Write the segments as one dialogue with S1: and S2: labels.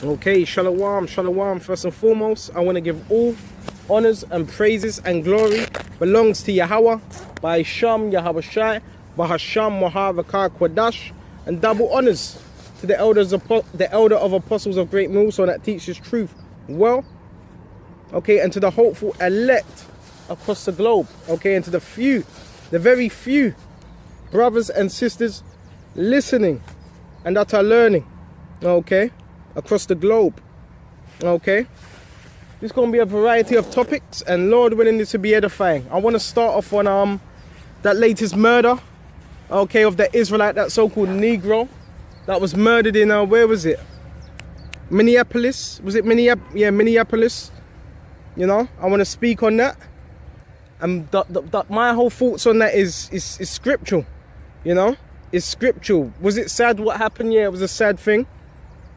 S1: Okay, shalom, shalom. First and foremost, I want to give all honors and praises and glory belongs to Yahweh by Sham Yahweh Shai, Bahasham Mahavakar Kwadash, and double honors to the elder of apostles of Great Millstone that teaches truth well. Okay, and to the hopeful elect across the globe. Okay, and to the very few brothers and sisters listening and that are learning. Okay, across the globe. Okay, there's going to be a variety of topics, and Lord willing, this will be edifying. I want to start off on that latest murder, okay, of the Israelite, that so-called Negro that was murdered in where was it? Minneapolis. Was it Minneapolis? Yeah, Minneapolis. You know, I want to speak on that, and my whole thoughts on that is scriptural. You know, it's scriptural. Was it sad what happened? Yeah, it was a sad thing.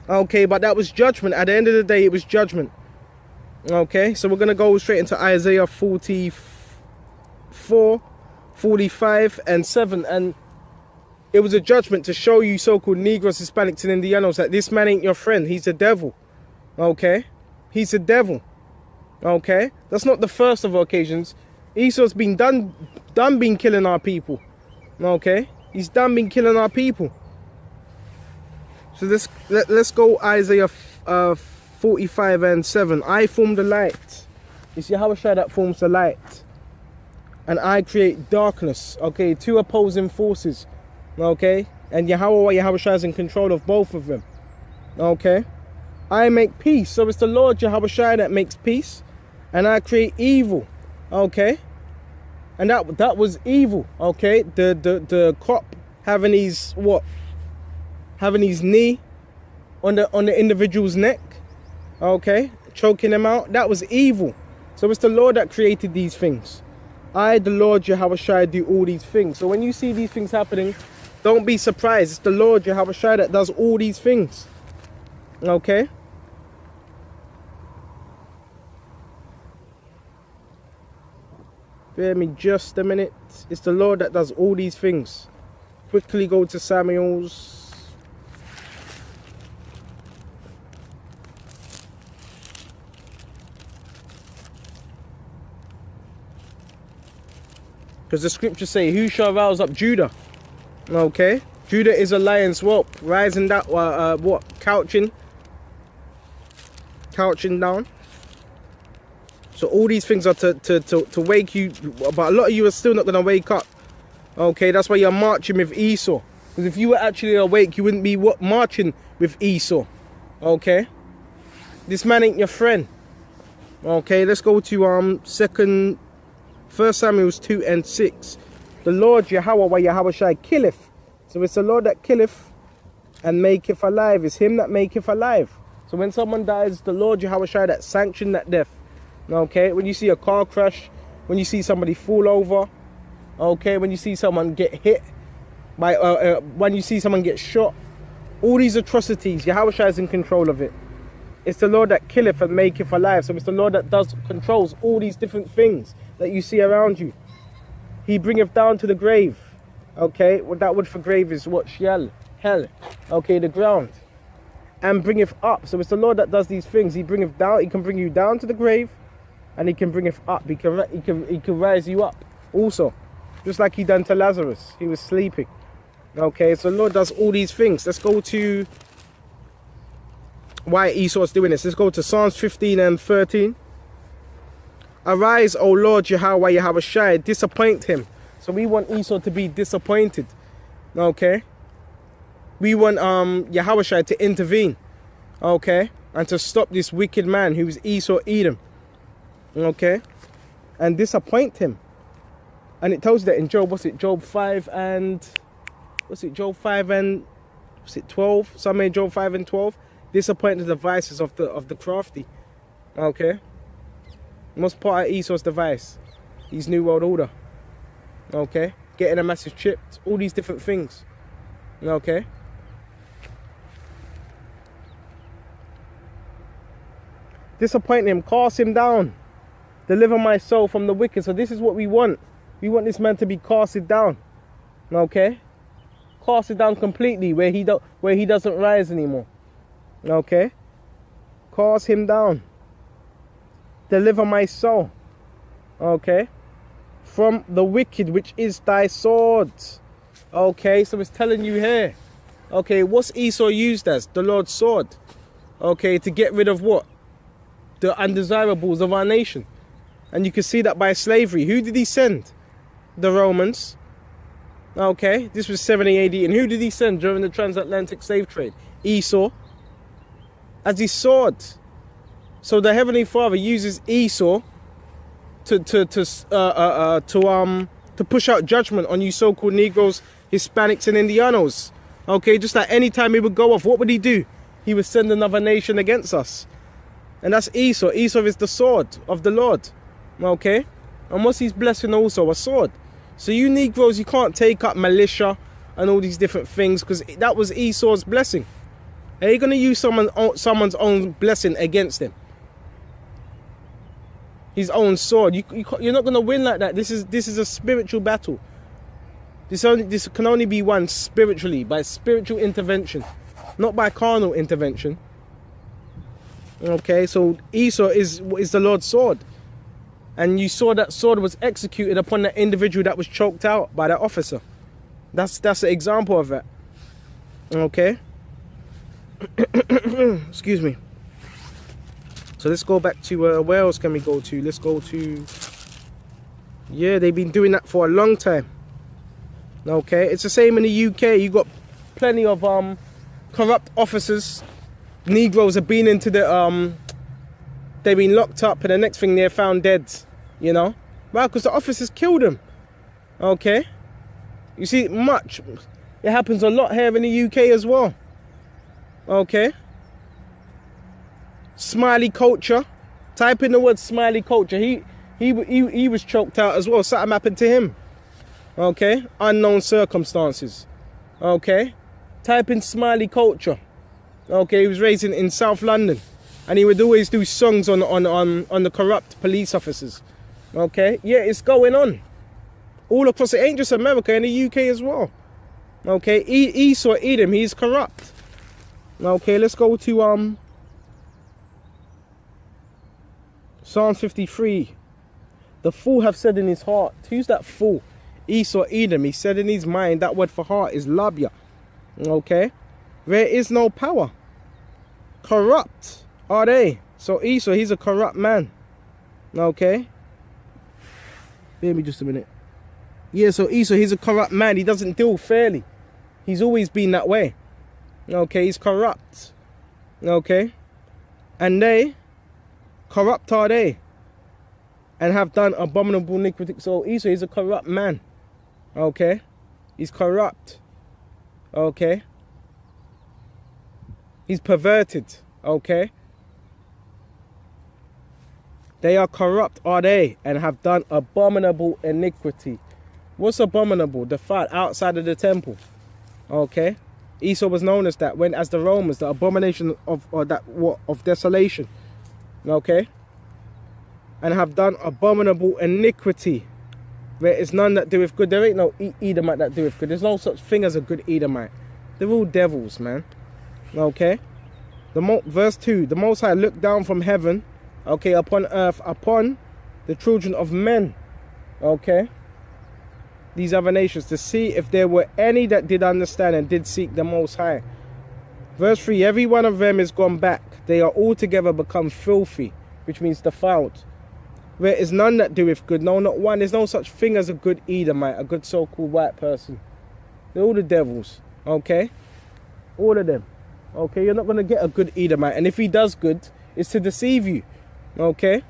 S1: Okay, but that was judgment. At the end of the day, it was judgment. Okay, so we're going to go straight into Isaiah 44, 45, and 7. And it was a judgment to show you so-called Negroes, Hispanics, and Indianos that this man ain't your friend. He's the devil. Okay, he's the devil. Okay, that's not the first of occasions. Esau's been done been killing our people. Okay, he's done been killing our people. So let's go Isaiah 45 and 7. I form the light. It's Yahweh Shai that forms the light. And I create darkness. Okay, two opposing forces. Okay, and Yahweh Shai is in control of both of them. Okay, I make peace. So it's the Lord Yahweh Shai that makes peace. And I create evil. Okay, and that was evil. Okay, the cop having his what? Having his knee on the individual's neck, okay, choking him out. That was evil. So it's the Lord that created these things. I, the Lord Yahweh Shai, do all these things. So when you see these things happening, don't be surprised. It's the Lord Yahweh Shai that does all these things. Okay. Bear me just a minute. It's the Lord that does all these things. Quickly go to Samuel's. Because the scriptures say, who shall rouse up Judah? Okay, Judah is a lion's whelp, rising that couching down. So all these things are to wake you, but a lot of you are still not going to wake up. Okay, that's why you're marching with Esau. Because if you were actually awake, you wouldn't be marching with Esau. Okay, this man ain't your friend. Okay, let's go to 1 Samuel 2 and 6. The Lord Yahweh Shai killeth. So it's the Lord that killeth and maketh alive. It's him that maketh alive. So when someone dies, the Lord Yahweh Shai that sanctioned that death. Okay, when you see a car crash, when you see somebody fall over, okay, when you see someone get hit by when you see someone get shot, all these atrocities, Yahweh Shai is in control of it. It's the Lord that killeth and maketh alive. So it's the Lord that controls all these different things that you see around you. He bringeth down to the grave. Okay, well, that word for grave is what? Sheol, hell. Okay, the ground. And bringeth up. So it's the Lord that does these things. He bringeth down. He can bring you down to the grave, and he can bringeth up. He can rise you up also, just like he done to Lazarus. He was sleeping. Okay, so the Lord does all these things. Let's go to why Esau's doing this. Let's go to Psalms 15 and 13. Arise, O Lord Yahweh Shai, disappoint him. So we want Esau to be disappointed. Okay, we want Yahweh Shai to intervene. Okay, and to stop this wicked man who's Esau Edom. Okay, and disappoint him. And it tells you that in Job. What's it? Job 5 and Job 5 and 12? Somewhere Job 5 and 12. Disappoint the devices of the crafty. Okay. Most part of Esau's device, his new world order. Okay, getting a massive chip, all these different things. Okay. Disappoint him, cast him down, deliver my soul from the wicked. So this is what we want. We want this man to be casted down. Okay, casted down completely, where he doesn't rise anymore. Okay, Cast him down. Deliver my soul. Okay. From the wicked, which is thy sword. Okay, so it's telling you here. Okay, what's Esau used as? The Lord's sword. Okay, to get rid of what? The undesirables of our nation. And you can see that by slavery. Who did he send? The Romans. Okay, this was 70 AD. And who did he send during the transatlantic slave trade? Esau. As his sword. So the Heavenly Father uses Esau to push out judgment on you so-called Negroes, Hispanics and Indianos. Okay, just like any time he would go off, what would he do? He would send another nation against us. And that's Esau. Esau is the sword of the Lord. Okay? And what's his blessing also? A sword. So you Negroes, you can't take up militia and all these different things, because that was Esau's blessing. Are you going to use someone's own blessing against him? His own sword. You're not going to win like that. This is a spiritual battle. This can only be won spiritually, by spiritual intervention, not by carnal intervention. Okay, so Esau is the Lord's sword. And you saw that sword was executed upon that individual that was choked out by that officer. That's an example of that. Okay. Excuse me. So let's go back to where else can we go to? Let's go to, yeah, they've been doing that for a long time. Okay, it's the same in the UK. You got plenty of corrupt officers. Negroes have been into the they've been locked up, and the next thing they're found dead. You know, well, because the officers killed them. Okay, you see, it happens a lot here in the UK as well. Okay. Smiley culture. Type in the word smiley culture. He was choked out as well. Something happened to him. Okay. Unknown circumstances. Okay. Type in smiley culture. Okay. He was raised in South London, and he would always do songs on the corrupt police officers. Okay. Yeah, it's going on all across. It ain't just America, in the UK as well. Okay. Esau, Edom, he's corrupt. Okay. Let's go to Psalm 53. The fool have said in his heart. Who's that fool? Esau, Edom. He said in his mind, that word for heart is labia. Okay. There is no power. Corrupt are they. So Esau, he's a corrupt man. Okay. Give me just a minute. Yeah, so Esau, he's a corrupt man. He doesn't deal fairly. He's always been that way. Okay, he's corrupt. Okay. And they, corrupt are they, and have done abominable iniquity. So Esau is a corrupt man. Okay. He's corrupt. Okay. He's perverted. Okay. They are corrupt, are they, and have done abominable iniquity. What's abominable? Defiled outside of the temple. Okay. Esau was known as that, as the Romans, the abomination of desolation. Okay. And have done abominable iniquity. There is none that doeth good. There ain't no Edomite that doeth good. There's no such thing as a good Edomite. They're all devils, man. Okay. Verse 2. The Most High looked down from heaven, okay, upon earth, upon the children of men. Okay. These other nations, to see if there were any that did understand and did seek the Most High. Verse 3. Every one of them is gone back. They are altogether become filthy, which means defiled. There is none that doeth good. No, not one. There's no such thing as a good Edomite, a good so-called white person. They're all the devils. Okay? All of them. Okay? You're not going to get a good Edomite. And if he does good, it's to deceive you. Okay?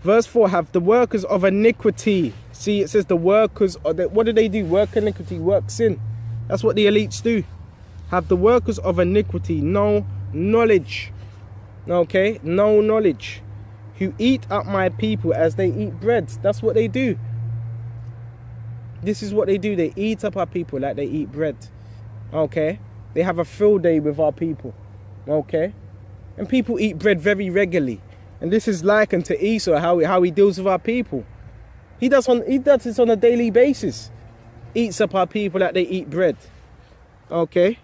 S1: Verse 4. Have the workers of iniquity. See, it says the workers. What do they do? Work iniquity, work sin. That's what the elites do. Have the workers of iniquity no knowledge. Okay? No knowledge. Who eat up my people as they eat bread. That's what they do. This is what they do. They eat up our people like they eat bread. Okay? They have a field day with our people. Okay? And people eat bread very regularly. And this is likened to Esau, how he deals with our people. He does this on a daily basis. Eats up our people like they eat bread. Okay?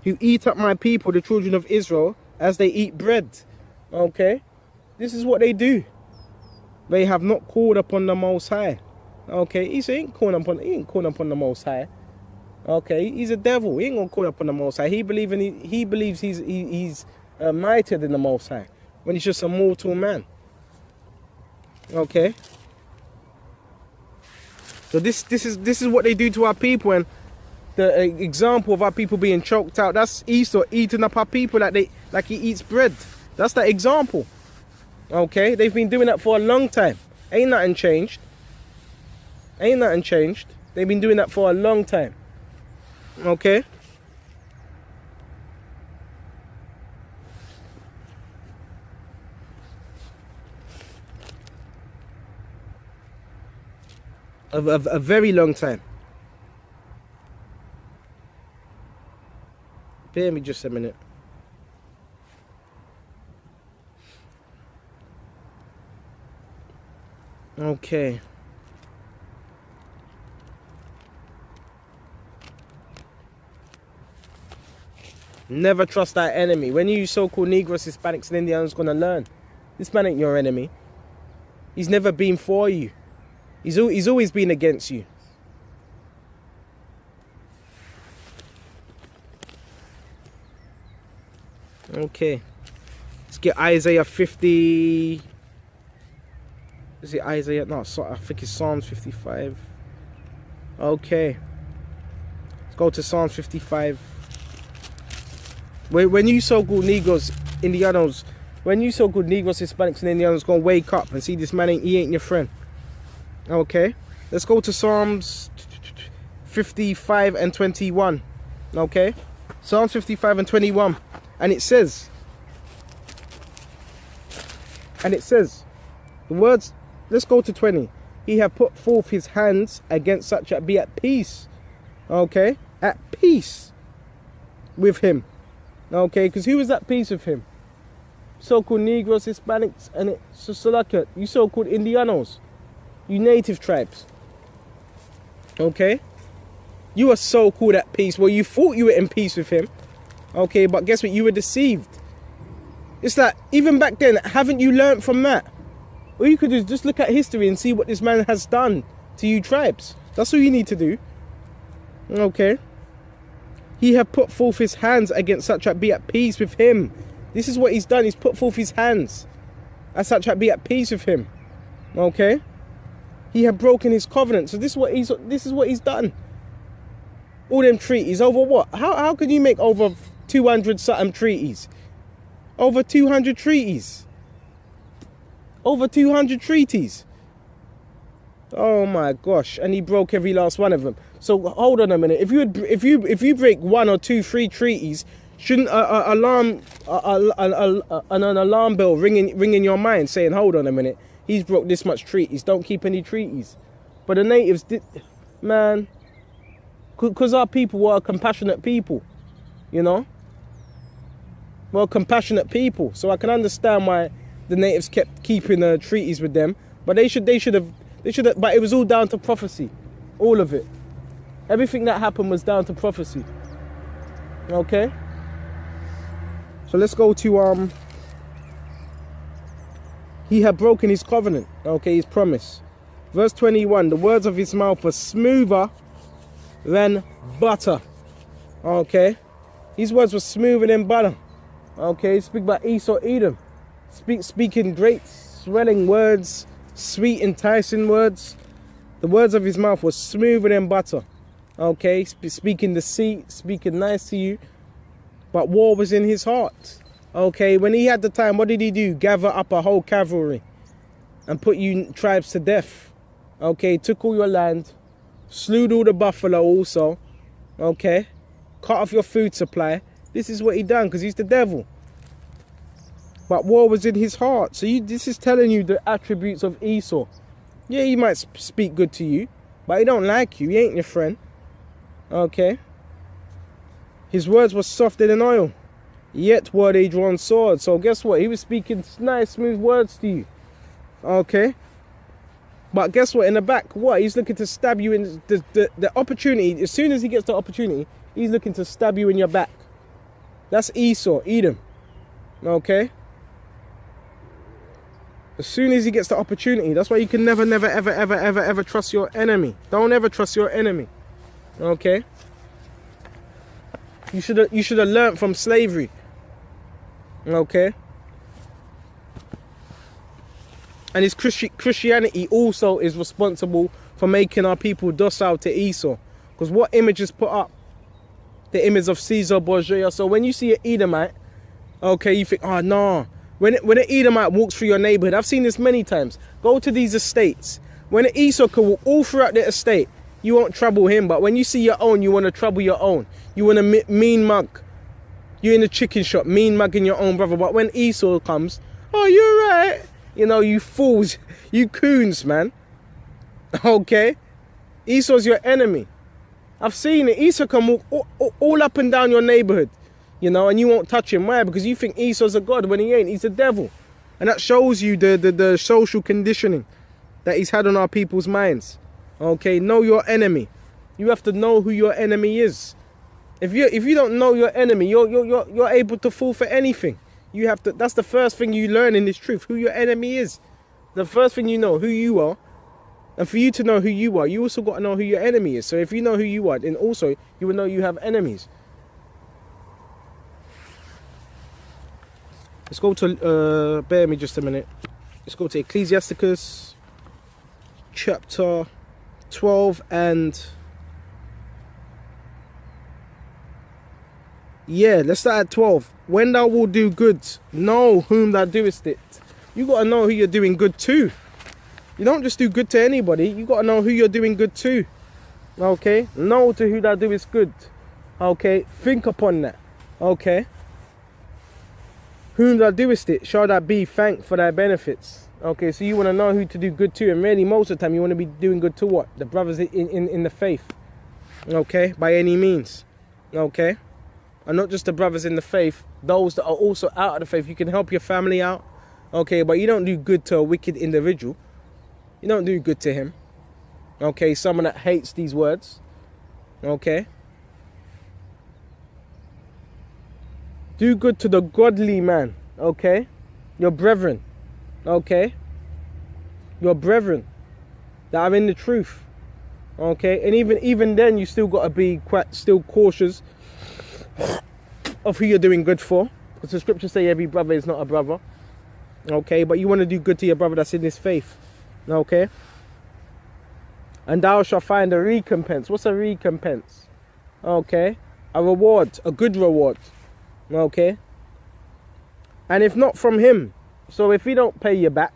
S1: Who eat up my people, the children of Israel, as they eat bread. Okay, this is what they do. They have not called upon the Most High. Okay, he ain't calling upon the Most High. Okay, he's a devil. He ain't gonna call upon the Most High. He believes he's mightier than the Most High when he's just a mortal man. Okay. So this is what they do to our people, and the example of our people being choked out. That's Esau eating up our people like he eats bread. That's the example. Okay, they've been doing that for a long time. Ain't nothing changed. Ain't nothing changed. They've been doing that for a long time. Okay. A very long time. Bear me just a minute. Okay. Never trust our enemy. When you so-called Negroes, Hispanics, and Indians gonna learn, this man ain't your enemy. He's never been for you. He's always been against you. Okay. Let's get Isaiah 50. Is it Isaiah? No, I think it's Psalms 55. Okay. Let's go to Psalms 55. When you so-called Negroes, Indianos, when you so-called Negroes, Hispanics, and Indianos gonna wake up and see this man he ain't your friend. Okay. Let's go to Psalms 55 and 21. Okay. Psalms 55 and 21. And it says, the words, let's go to 20. He hath put forth his hands against such that be at peace. Okay, at peace with him. Okay, because who was at peace with him? So-called Negroes, Hispanics, and you so-called Indianos. You native tribes. Okay, you are so-called at peace. Well, you thought you were in peace with him. Okay, but guess what? You were deceived. It's like, even back then, haven't you learned from that? All you could do is just look at history and see what this man has done to you tribes. That's all you need to do. Okay. He hath put forth his hands against such that be at peace with him. This is what he's done. He's put forth his hands as such that be at peace with him. Okay. He had broken his covenant. So this is what he's done. All them treaties over what? How can you make over 200 something treaties? Over 200 treaties. Over 200 treaties. Oh my gosh! And he broke every last one of them. So hold on a minute. If you break 1 or 2, 3 treaties, shouldn't an alarm bell ring in your mind saying, hold on a minute, he's broke this much treaties. Don't keep any treaties. But the natives did, man. Because our people were a compassionate people, you know. Well, compassionate people. So I can understand why the natives kept keeping treaties with them. But they should have. But it was all down to prophecy, all of it. Everything that happened was down to prophecy. Okay. So let's go to he had broken his covenant. Okay, his promise. Verse 21. The words of his mouth were smoother than butter. Okay, his words were smoother than butter. Okay, speak about Esau, Edom. Speaking great, swelling words, sweet, enticing words. The words of his mouth were smoother than butter. Okay, speaking deceit, speaking nice to you. But war was in his heart. Okay, when he had the time, what did he do? Gather up a whole cavalry and put you tribes to death. Okay, took all your land. Slew all the buffalo also. Okay. Cut off your food supply. This is what he done because he's the devil. But war was in his heart. So this is telling you the attributes of Esau. Yeah, he might speak good to you, but he don't like you. He ain't your friend. Okay. His words were softer than oil, yet were they drawn swords. So guess what? He was speaking nice, smooth words to you. Okay. But guess what? In the back, what? He's looking to stab you in the opportunity. As soon as he gets the opportunity, he's looking to stab you in your back. That's Esau, Edom. Okay? As soon as he gets the opportunity. That's why you can never, never, ever, ever, ever, ever trust your enemy. Don't ever trust your enemy. Okay? You should have learned from slavery. Okay? And his Christianity also is responsible for making our people docile to Esau. Because what image is put up? The image of Caesar Borgia. So when you see an Edomite, okay, you think, oh no. When an Edomite walks through your neighborhood, I've seen this many times. Go to these estates. When an Esau can walk all throughout the estate, you won't trouble him. But when you see your own, you want to trouble your own. You want to mean mug. You're in the chicken shop, mean mugging your own brother. But when Esau comes, oh, you're right. You know, you fools, you coons, man. Okay? Esau's your enemy. I've seen it. Esau can walk all up and down your neighborhood, you know, and you won't touch him. Why? Because you think Esau's a god when he ain't. He's the devil. And that shows you the social conditioning that he's had on our people's minds. Okay? Know your enemy. You have to know who your enemy is. If you don't know your enemy, you're able to fall for anything. You have to. That's the first thing you learn in this truth, who your enemy is. The first thing you know, who you are. And for you to know who you are, you also got to know who your enemy is. So if you know who you are, then also you will know you have enemies. Let's go to, bear me just a minute. Let's go to Ecclesiasticus chapter 12 and... Yeah, let's start at 12. When thou wilt do good, know whom thou doest it. You got to know who you're doing good to. You don't just do good to anybody. You got to know who you're doing good to. Okay? Know to who thou doest good. Okay? Think upon that. Okay? Whom thou doest it, shall thou be thanked for thy benefits. Okay, so you want to know who to do good to. And really, most of the time, you want to be doing good to what? The brothers in the faith. Okay? By any means. Okay? And not just the brothers in the faith, those that are also out of the faith. You can help your family out, okay, but you don't do good to a wicked individual. You don't do good to him, okay, someone that hates these words, okay. Do good to the godly man, okay, your brethren, okay, your brethren that are in the truth, okay, and even then you still got to be quite still cautious of who you're doing good for, because the scriptures say every brother is not a brother, okay, but you want to do good to your brother that's in this faith, okay. And thou shalt find a recompense. What's a recompense? Okay, a reward, a good reward, okay. And if not from him, so if he don't pay you back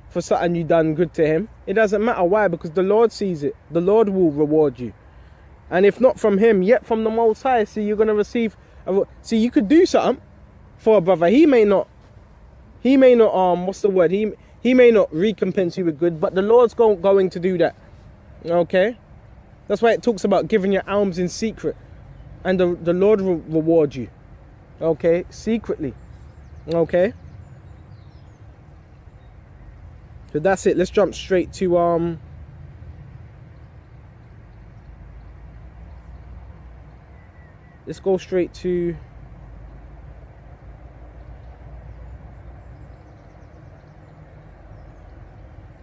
S1: for something you done good to him, it doesn't matter. Why? Because the Lord sees it. The Lord will reward you. And if not from him, yet from the Most High, see, you're going to receive... See, you could do something for a brother. He may not, what's the word? He may not recompense you with good, but the Lord's going to do that. Okay? That's why it talks about giving your alms in secret. And the Lord will reward you. Okay? Secretly. Okay? So that's it. Let's jump straight to... Let's go straight to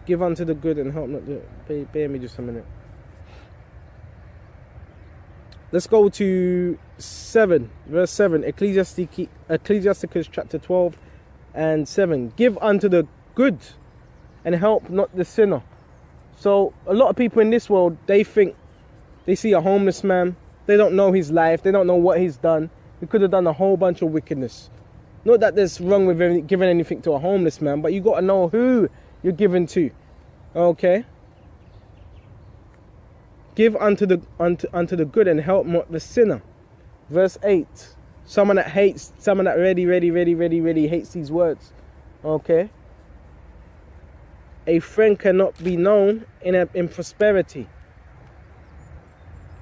S1: give unto the good and help not the... Bear me just a minute. Let's go to 7, verse 7, Ecclesiasticus chapter 12 and 7. Give unto the good and help not the sinner. So a lot of people in this world, they think they see a homeless man. They don't know his life. They don't know what he's done. He could have done a whole bunch of wickedness. Not that there's wrong with giving anything to a homeless man, but you got to know who you're giving to. Okay? Give unto the good and help not the sinner. Verse 8. Someone that really hates these words. Okay? A friend cannot be known in prosperity.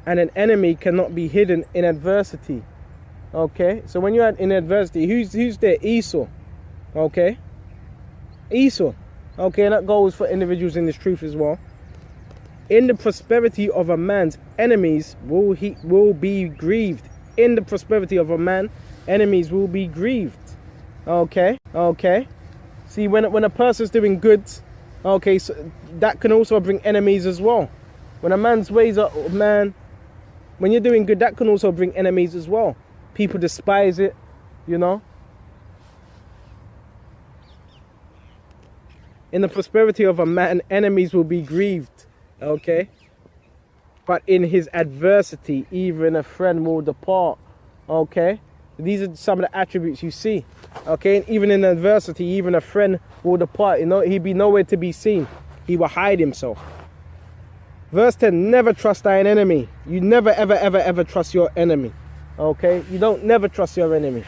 S1: And an enemy cannot be hidden in adversity. Okay? So when you're in adversity, who's there? Esau. Okay? Esau. Okay, and that goes for individuals in this truth as well. In the prosperity of a man's enemies will be grieved. In the prosperity of a man, enemies will be grieved. Okay, okay. See, when a person's doing good, okay, so that can also bring enemies as well. When a man's ways are, man, when you're doing good, that can also bring enemies as well. People despise it, you know. In the prosperity of a man, enemies will be grieved, okay? But in his adversity, even a friend will depart, okay? These are some of the attributes you see, okay? And even in adversity, even a friend will depart. You know, he'd be nowhere to be seen. He will hide himself. Verse 10, never trust thine enemy. You never, ever, ever, ever trust your enemy, okay? You don't never trust your enemy.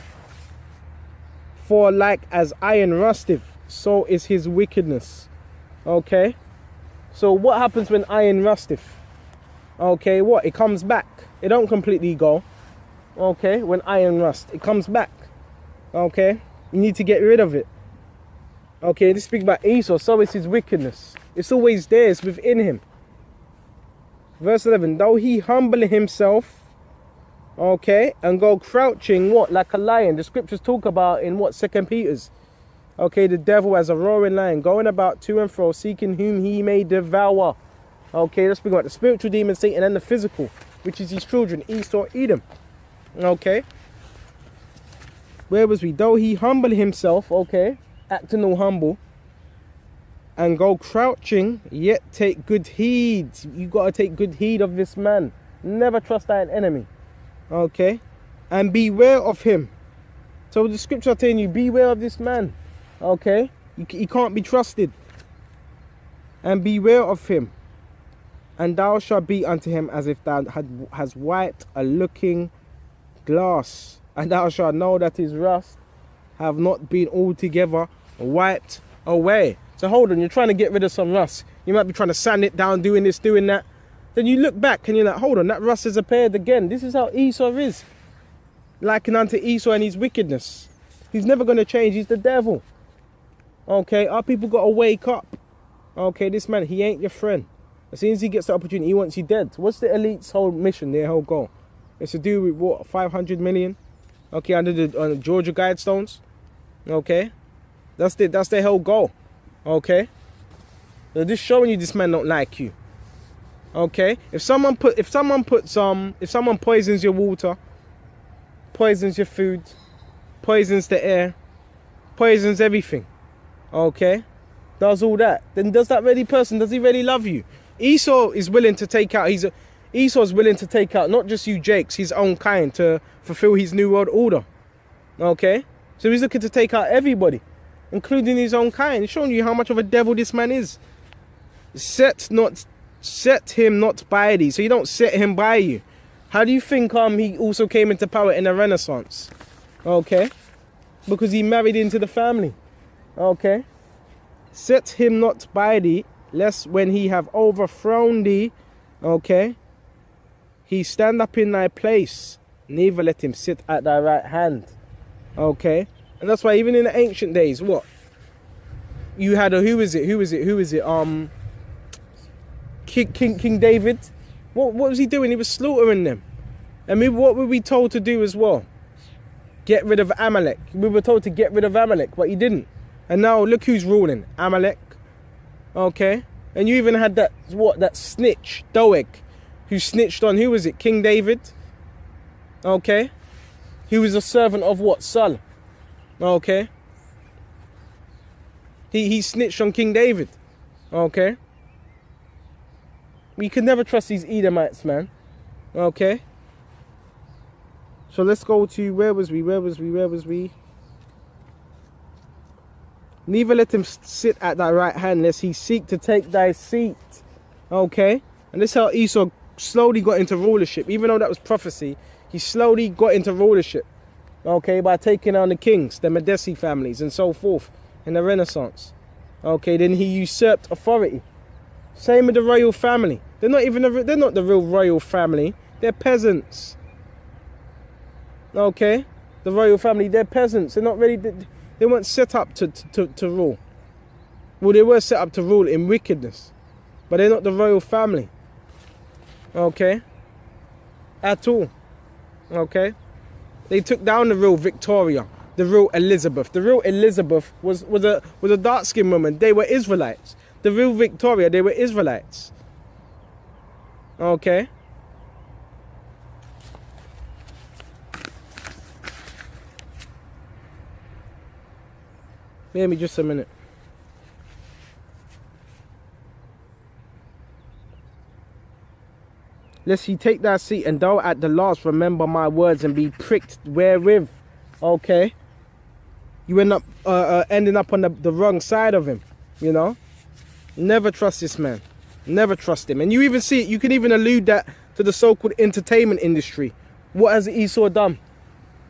S1: For like as iron rusteth, so is his wickedness, okay? So what happens when iron rusteth? Okay, what? It comes back. It don't completely go. Okay, when iron rust, it comes back. Okay, you need to get rid of it. Okay, this speaks about Esau. So is his wickedness. It's always there. It's within him. Verse 11. Though he humble himself, okay, and go crouching, what? Like a lion. The scriptures talk about in what? 2 Peter's. Okay, the devil as a roaring lion, going about to and fro, seeking whom he may devour. Okay, let's speak about the spiritual demon Satan and the physical, which is his children, Esau, Edom. Okay. Where was we? Though he humble himself, okay, acting all humble, and go crouching, yet take good heed. You got to take good heed of this man. Never trust thine enemy. Okay. And beware of him. So the scripture are telling you, beware of this man. Okay. He can't be trusted. And beware of him. And thou shalt be unto him as if thou hast wiped a looking glass, and thou shalt know that his rust have not been altogether wiped away. So hold on, you're trying to get rid of some rust. You might be trying to sand it down, doing this, doing that. Then you look back and you're like, hold on, that rust has appeared again. This is how Esau is. Likened unto Esau and his wickedness. He's never going to change. He's the devil. Okay, our people got to wake up. Okay, this man, he ain't your friend. As soon as he gets the opportunity, he wants you dead. What's the elite's whole mission, their whole goal? It's to do with what, 500 million? Okay, under the Georgia Guidestones. Okay, that's their whole goal. Okay, they're just showing you this man don't like you. Okay, if someone poisons your water, poisons your food, poisons the air, poisons everything. Okay, does all that, then does he really love you? Esau is willing to take out. Esau's willing to take out not just you Jakes, his own kind, to fulfill his new world order. Okay? So he's looking to take out everybody, including his own kind. It's showing you how much of a devil this man is. Set him not by thee. So you don't set him by you. How do you think he also came into power in the Renaissance? Okay? Because he married into the family. Okay? Set him not by thee, lest when he have overthrown thee, okay, he stand up in thy place, neither let him sit at thy right hand. Okay, and that's why even in the ancient days, what you had who is it? King David. What was he doing? He was slaughtering them. And what were we told to do as well? Get rid of Amalek. We were told to get rid of Amalek, but he didn't. And now look who's ruling. Amalek. Okay, and you even had that snitch Doeg, who snitched on, who was it? King David. Okay, he was a servant of what? Saul. Okay, he snitched on King David. Okay, we could never trust these Edomites, man. Okay, so let's go to where was we? Neither let him sit at thy right hand, lest he seek to take thy seat. Okay? And this is how Esau slowly got into rulership. Even though that was prophecy, he slowly got into rulership. Okay? By taking on the kings, the Medici families, and so forth, in the Renaissance. Okay? Then he usurped authority. Same with the royal family. They're not the real royal family. They're peasants. Okay? The royal family, they're peasants. They're not really... They weren't set up to rule. Well, they were set up to rule in wickedness. But they're not the royal family. Okay? At all. Okay? They took down the real Victoria. the real Elizabeth. The real Elizabeth was a dark-skinned woman. They were Israelites. The real Victoria, they were Israelites. Okay. Bear me just a minute. Lest he take that seat, and thou at the last remember my words and be pricked wherewith. Okay. You end up ending up on the wrong side of him. You know. Never trust this man. Never trust him. And you even see it. You can even allude that to the so-called entertainment industry. What has Esau done?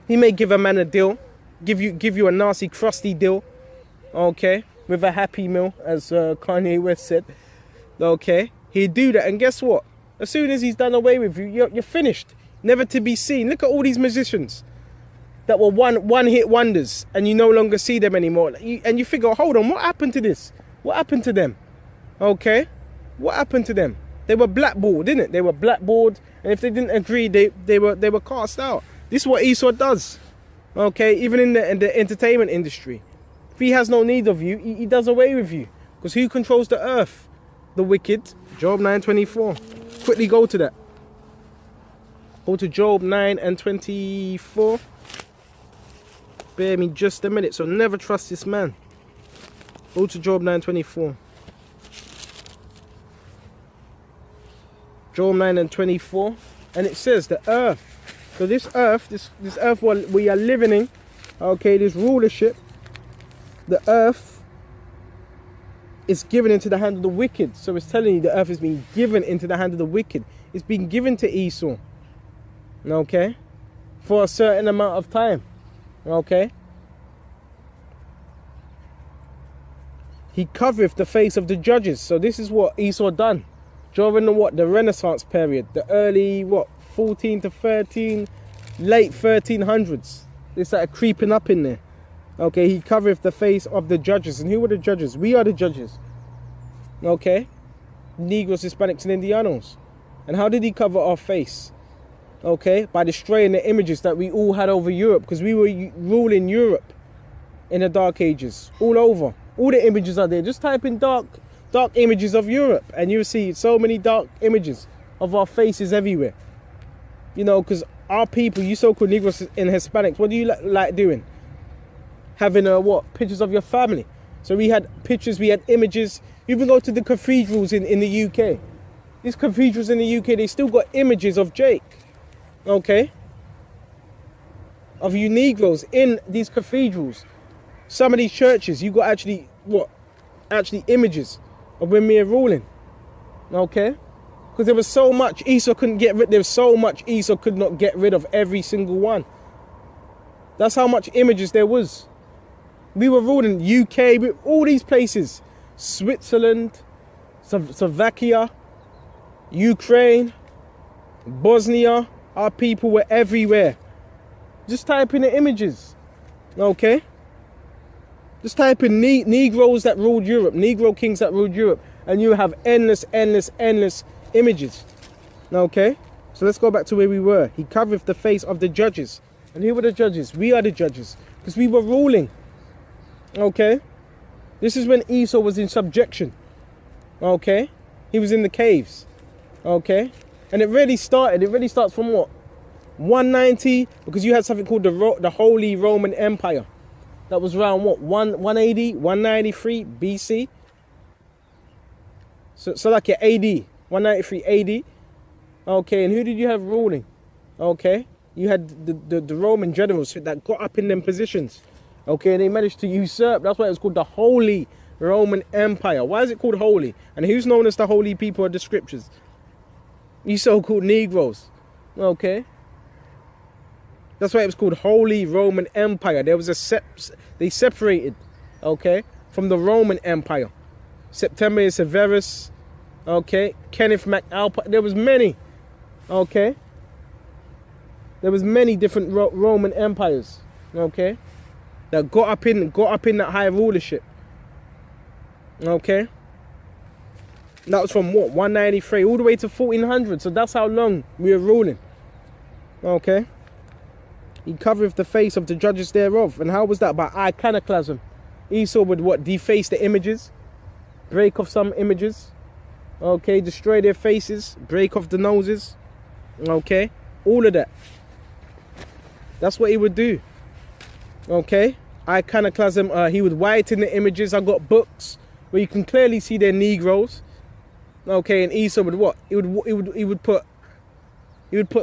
S1: He may give a man a deal, give you a nasty, crusty deal. Okay, with a happy meal, as Kanye West said. Okay, he'd do that, and guess what? As soon as he's done away with you, you're finished, never to be seen. Look at all these musicians that were one-hit wonders, and you no longer see them anymore. And you figure, hold on, what happened to this? What happened to them? Okay, what happened to them? They were blackballed, didn't it? They were blackballed, and if they didn't agree, they were cast out. This is what Esau does. Okay, even in the entertainment industry. If he has no need of you, he does away with you. Because who controls the earth? The wicked. Job 9:24. Quickly go to that. Go to Job 9:24. Bear me just a minute. So never trust this man. Go to Job 9:24. Job 9:24. And it says the earth. So this earth, this earth we are living in, okay, this rulership, the earth is given into the hand of the wicked. So it's telling you the earth is being given into the hand of the wicked. It's being given to Esau. Okay? For a certain amount of time. Okay? He covereth the face of the judges. So this is what Esau done. During the Renaissance period. The early, 14 to 13, late 1300s. They started creeping up in there. Okay, he covereth the face of the judges. And who were the judges? We are the judges. Okay? Negroes, Hispanics, and Indianos. And how did he cover our face? Okay? By destroying the images that we all had over Europe. Because we were ruling Europe in the Dark Ages. All over. All the images are there. Just type in dark images of Europe. And you'll see so many dark images of our faces everywhere. You know, because our people, you so-called Negroes and Hispanics, what do you like doing? Having pictures of your family. So we had pictures, we had images. You even go to the cathedrals in the UK. These cathedrals in the UK, they still got images of Jake. Okay? Of you Negroes in these cathedrals. Some of these churches, you got actually images of when we were ruling. Okay? Because there was so much Esau couldn't get rid. There was so much Esau could not get rid of every single one. That's how much images there was. We were ruling UK, all these places. Switzerland, Slovakia, Ukraine, Bosnia. Our people were everywhere. Just type in the images. Okay? Just type in Negroes that ruled Europe. Negro kings that ruled Europe. And you have endless images. Okay? So let's go back to where we were. He covereth the face of the judges. And who were the judges? We are the judges. Because we were ruling. Okay? This is when Esau was in subjection. Okay? He was in the caves. Okay? And it really starts from what? 190, because you had something called the Holy Roman Empire. That was around what? 180, 193 BC. So like your AD. 193 AD. Okay, and who did you have ruling? Okay? You had the Roman generals that got up in them positions. Okay, and they managed to usurp. That's why it was called the Holy Roman Empire. Why is it called holy? And who's known as the holy people of the scriptures? You so-called Negroes. Okay? That's why it was called Holy Roman Empire. There was they separated, okay, from the Roman Empire. Septimius Severus, okay, Kenneth MacAlpine. There was many, okay. There was many different Roman empires, okay, that got up in that high rulership. Okay. That was from what? 193 all the way to 1400. So that's how long we were ruling. Okay. He covereth the face of the judges thereof. And how was that? By iconoclasm. Esau would what? Deface the images, break off some images, okay, destroy their faces, break off the noses, okay, all of that. That's what he would do, okay. Iconoclasm. He would whiten the images. I got books where you can clearly see they're Negroes, okay. And Esau would what? He would put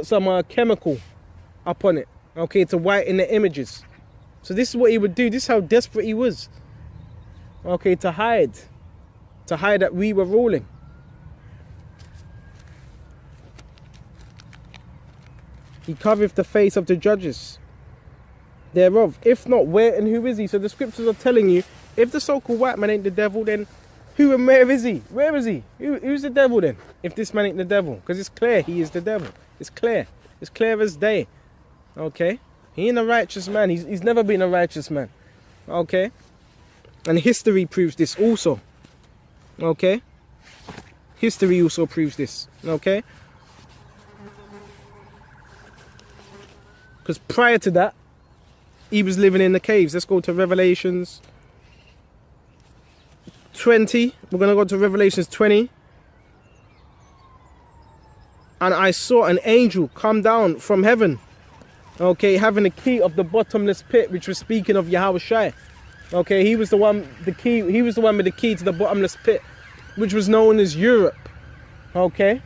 S1: some chemical up on it, okay, to whiten the images. So this is what he would do. This is how desperate he was, okay, to hide that we were ruling. He covereth the face of the judges thereof. If not, where and who is he? So the scriptures are telling you, if the so-called white man ain't the devil, then who and where is he? Where is he? Who's the devil then? If this man ain't the devil, because it's clear he is the devil. It's clear. It's clear as day. Okay, he ain't a righteous man. He's never been a righteous man. Okay, and history proves this also. Okay, history also proves this. Okay, because prior to that, he was living in the caves. Let's go to Revelations 20. We're going to go to Revelations 20. And I saw an angel come down from heaven, okay, having the key of the bottomless pit, which was speaking of Yahushua. Okay, he was the one, he was the one with the key to the bottomless pit, which was known as Europe. Okay,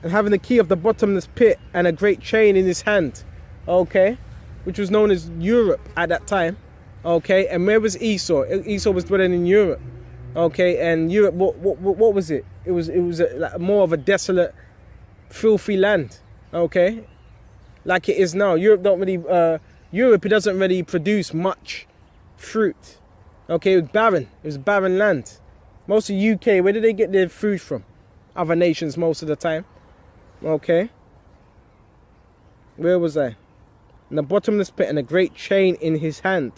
S1: and having the key of the bottomless pit and a great chain in his hand, okay, which was known as Europe at that time. Okay, and where was Esau? Esau was dwelling in Europe. Okay, and Europe, what was it? It was like more of a desolate, filthy land. Okay, like it is now. Europe it doesn't really produce much fruit. Okay, it was barren. It was barren land. Most of the UK, where did they get their food from? Other nations most of the time. Okay, where was I? In the bottomless pit and a great chain in his hand.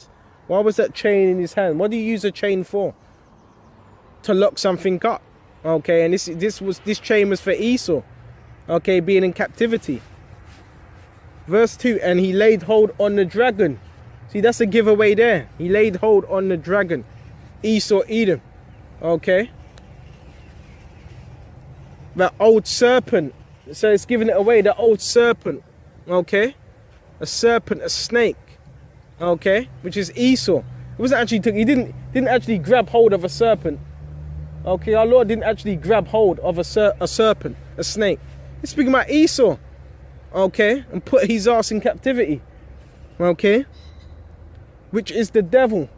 S1: Why was that chain in his hand? What do you use a chain for? To lock something up. Okay, and this chain was for Esau. Okay, being in captivity. Verse 2, and he laid hold on the dragon. See, that's a giveaway there. He laid hold on the dragon. Esau, Edom. Okay. That old serpent. So it's giving it away, the old serpent. Okay. A serpent, a snake. Okay, which is Esau. It wasn't actually he didn't actually grab hold of a serpent. Okay, our Lord didn't actually grab hold of a serpent, a snake. He's speaking about Esau. Okay, and put his ass in captivity. Okay, which is the devil.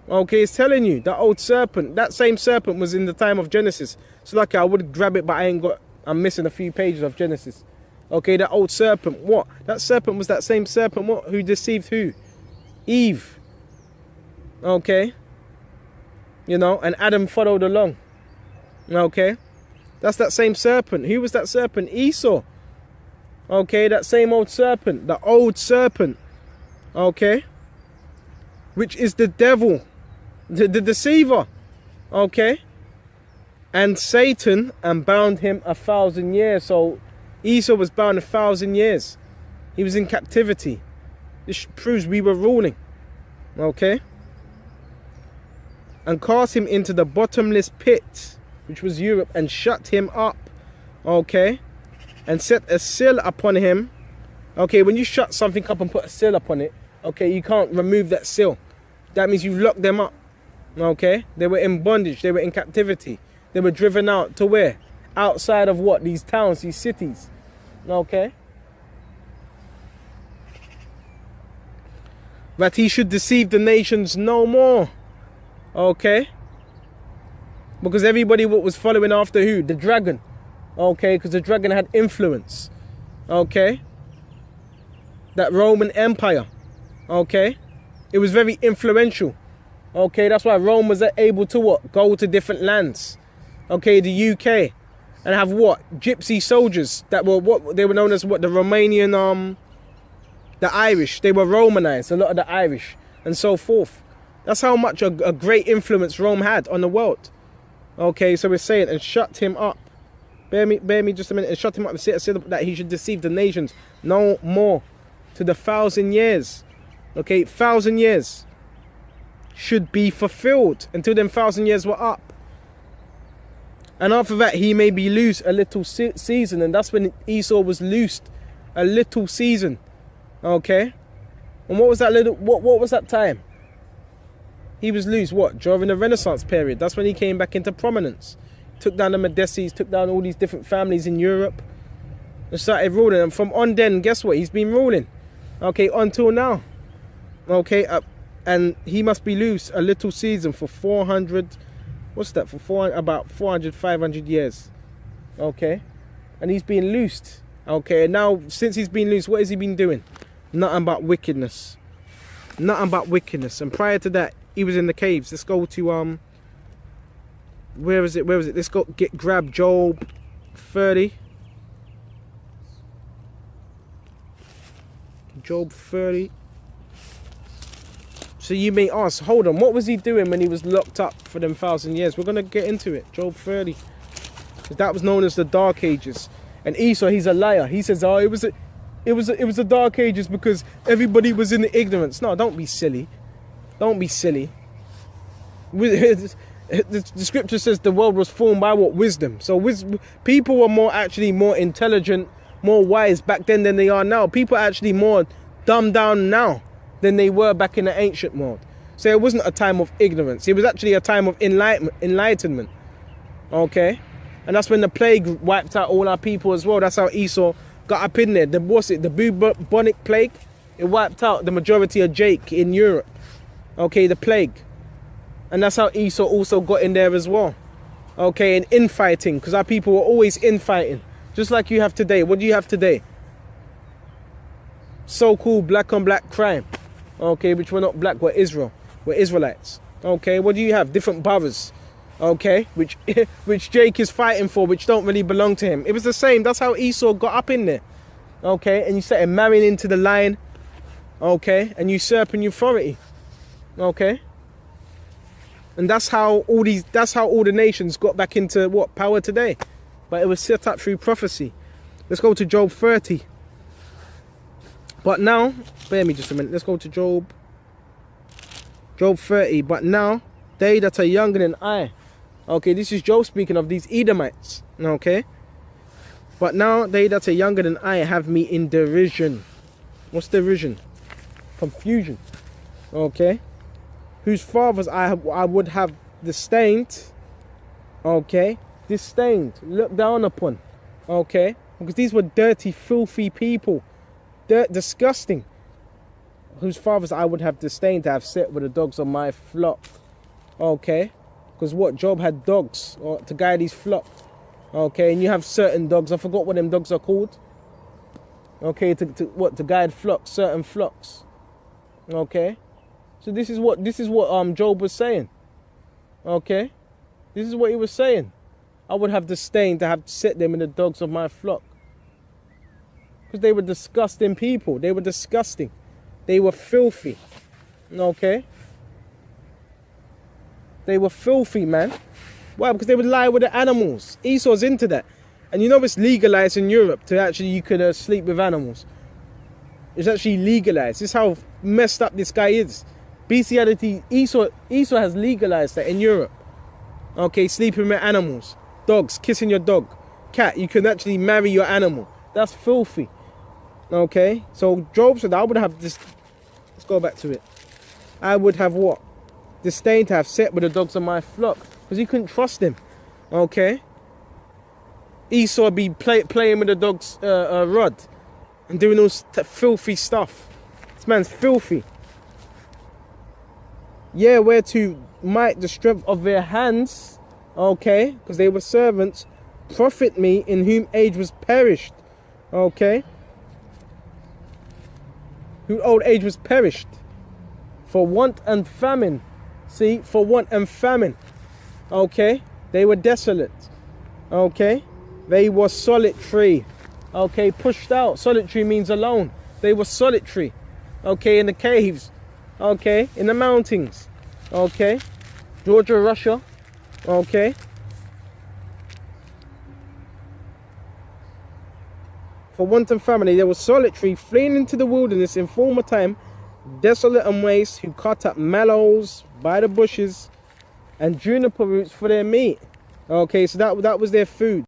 S1: Okay, it's telling you that old serpent, that same serpent was in the time of Genesis. So like I would grab it, but I'm missing a few pages of Genesis. Okay, that old serpent, what? That serpent was that same serpent, what? Who deceived who? Eve. Okay. You know, and Adam followed along. Okay. That's that same serpent. Who was that serpent? Esau. Okay, that same old serpent. The old serpent. Okay. Which is the devil. The deceiver. Okay. And Satan, and bound him 1,000 years. So Esau was bound 1,000 years. He was in captivity. This proves we were ruling. Okay. And cast him into the bottomless pit, which was Europe, and shut him up. Okay. And set a seal upon him. Okay, when you shut something up and put a seal upon it, okay, you can't remove that seal. That means you've locked them up. Okay. They were in bondage. They were in captivity. They were driven out to where? Outside of what? These towns, these cities. Okay. That he should deceive the nations no more. Okay. Because everybody was following after who? The dragon. Okay, because the dragon had influence. Okay. That Roman Empire. Okay. It was very influential. Okay, that's why Rome was able to what? Go to different lands. Okay, the UK. And have what? Gypsy soldiers that were what? They were known as what? The Romanian, the Irish. They were Romanized, a lot of the Irish, and so forth. That's how much a great influence Rome had on the world. Okay, so we're saying, and shut him up. bear me just a minute, and shut him up and said that he should deceive the nations no more to the 1,000 years. Okay, 1,000 years should be fulfilled until them 1,000 years were up. And after that, he may be loose a little season, and that's when Esau was loosed a little season. Okay, and what was that little? What was that time? He was loose. What, during the Renaissance period? That's when he came back into prominence. Took down the Medicis, took down all these different families in Europe, and started ruling. And from on then, guess what? He's been ruling. Okay, until now. Okay, and he must be loose a little season for 400. What's that? For about 400, 500 years. Okay, and he's been loosed. Okay, and now since he's been loose, what has he been doing? Nothing but wickedness. Nothing but wickedness. And prior to that, he was in the caves. Let's go to where is it? Let's go grab Job 30. Job 30. So you may ask, hold on, what was he doing when he was locked up for them 1,000 years? We're gonna get into it. Job 30. Because that was known as the Dark Ages. And Esau, he's a liar. He says, oh, it was the Dark Ages because everybody was in the ignorance. No, don't be silly. Don't be silly. The scripture says the world was formed by what? Wisdom. So people were actually more intelligent, more wise back then than they are now. People are actually more dumbed down now than they were back in the ancient world. So it wasn't a time of ignorance. It was actually a time of enlightenment. Okay? And that's when the plague wiped out all our people as well. That's how Esau got up in there. The bubonic plague, it wiped out the majority of Jake in Europe. Okay, the plague. And that's how Esau also got in there as well. Okay, and infighting, because our people were always infighting. Just like you have today. What do you have today? So-called black on black crime. Okay, which we're not black, we're Israel. We're Israelites. Okay, what do you have? Different brothers. Okay, which Jake is fighting for, which don't really belong to him. It was the same. That's how Esau got up in there. Okay, and you started marrying into the line. Okay, and usurping authority. Okay, and that's how all the nations got back into what? Power today. But it was set up through prophecy. Let's go to Job 30. But now, bear me just a minute. Let's go to Job 30. But now, they that are younger than I. Okay, this is Job speaking of these Edomites. Okay. But now, they that are younger than I have me in derision. What's derision? Confusion. Okay. Whose fathers I would have disdained. Okay. Disdained. Looked down upon. Okay. Because these were dirty, filthy people. Disgusting. Whose fathers I would have disdained to have set with the dogs of my flock. Okay. Because what? Job had dogs to guide his flock. Okay. And you have certain dogs. I forgot what them dogs are called. Okay. To guide flocks. Certain flocks. Okay. So this is what Job was saying. Okay. This is what he was saying. I would have disdained to have set them in the dogs of my flock. Because they were disgusting people. They were disgusting. They were filthy. Okay? They were filthy, man. Why? Because they would lie with the animals. Esau's into that. And you know it's legalized in Europe to actually, you could sleep with animals. It's actually legalized. This is how messed up this guy is. Bestiality, Esau has legalized that in Europe. Okay, sleeping with animals. Dogs, kissing your dog. Cat, you can actually marry your animal. That's filthy. Okay, so Job said, I would have this. Let's go back to it. I would have what? Disdained to have set with the dogs of my flock. Because he couldn't trust them. Okay. Esau be playing with the dog's rod. And doing all filthy stuff. This man's filthy. Yeah, where to might the strength of their hands. Okay. Because they were servants. Profit me in whom age was perished. Okay. Whose old age was perished. For want and famine. See, for want and famine. Okay. They were desolate. Okay. They were solitary. Okay. Pushed out. Solitary means alone. They were solitary. Okay. In the caves. Okay. In the mountains. Okay. Georgia, Russia. Okay. for wanton family, they were solitary, fleeing into the wilderness in former time, desolate and waste, who cut up mallows by the bushes and juniper roots for their meat. Okay, so that was their food.